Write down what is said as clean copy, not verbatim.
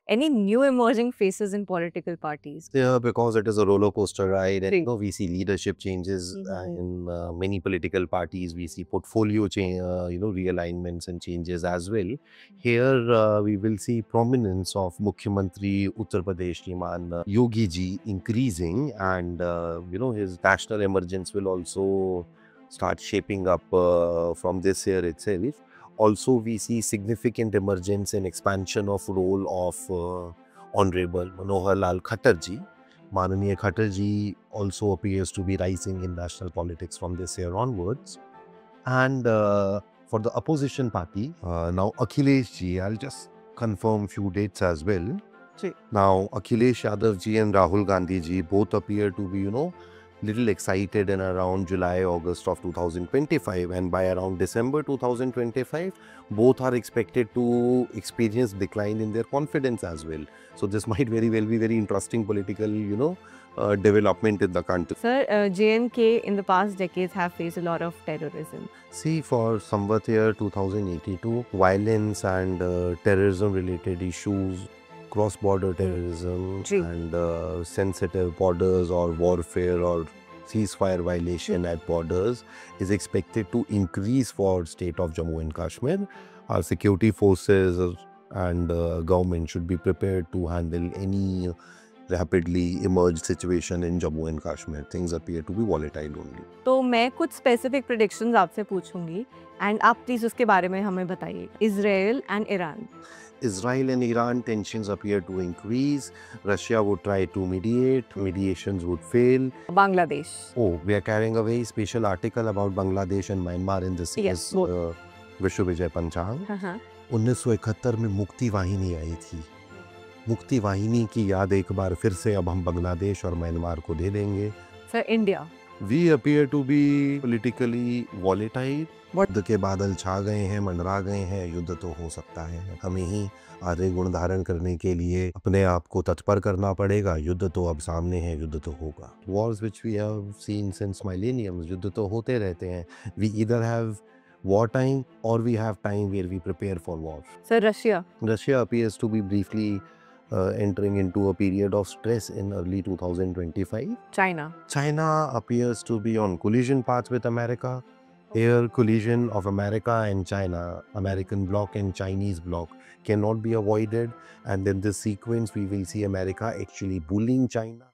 Any new emerging faces in political parties? Yeah, because it is a roller coaster ride, and Great. we see leadership changes Mhm. in many political parties. We see portfolio change, realignments and changes as well. Here, we will see prominence of Mukhyamantri Uttar Pradesh, Shriman Yogi ji, increasing, and his national emergence will also start shaping up from this year itself. Also, we see significant emergence and expansion of role of Honorable Manohar Lal Khattar ji. Mananiya Khattar ji also appears to be rising in national politics from this year onwards. And for the opposition party, now Akhilesh ji, I'll just confirm few dates as well. Now, Akhilesh Yadav ji and Rahul Gandhi ji both appear to be, little excited in around July, August of 2025, and by around December 2025, both are expected to experience decline in their confidence as well. So this might very well be very interesting political, development in the country. Sir, J&K in the past decades have faced a lot of terrorism. See, for Samvat year 2082, violence and terrorism related issues, cross-border terrorism and sensitive borders or warfare or ceasefire violation at borders is expected to increase for state of Jammu and Kashmir. Our security forces and government should be prepared to handle any rapidly emerged situation in Jammu and Kashmir. Things appear to be volatile only. तो मैं कुछ specific predictions आपसे पूछूंगी and आप please उसके बारे में हमें बताइए. Israel and Iran. Israel and Iran tensions appear to increase. Russia would try to mediate. Mediations would fail. Bangladesh. Oh, we are carrying a very special article about Bangladesh and Myanmar in this Yes, both. Vishwa Vijay Panchang. हाँ. 1971 में मुक्ति वाहिनी आई थी. मुक्ति वाहिनी की याद एक बार फिर से अब हम बांग्लादेश और म्यांमार को दे देंगे. Sir, India. We appear to be politically volatile. युद्ध के बादल छा गए हैं, मंडरा गए हैं. युद्ध तो हो सकता है. हमें ही आधे गुण धारण करने के लिए अपने आप को तत्पर करना पड़ेगा. युद्ध तो अब सामने है, युद्ध तो होगा. Wars which we have seen since millenniums, युद्ध तो होते रहते हैं. We either have war time or we have time where we prepare for war. Sir, Russia. Russia appears to be briefly entering into a period of stress in early 2025. China. China appears to be on collision path with America. Here, collision of America and China, American bloc and Chinese bloc, cannot be avoided. And in this sequence, we will see America actually bullying China.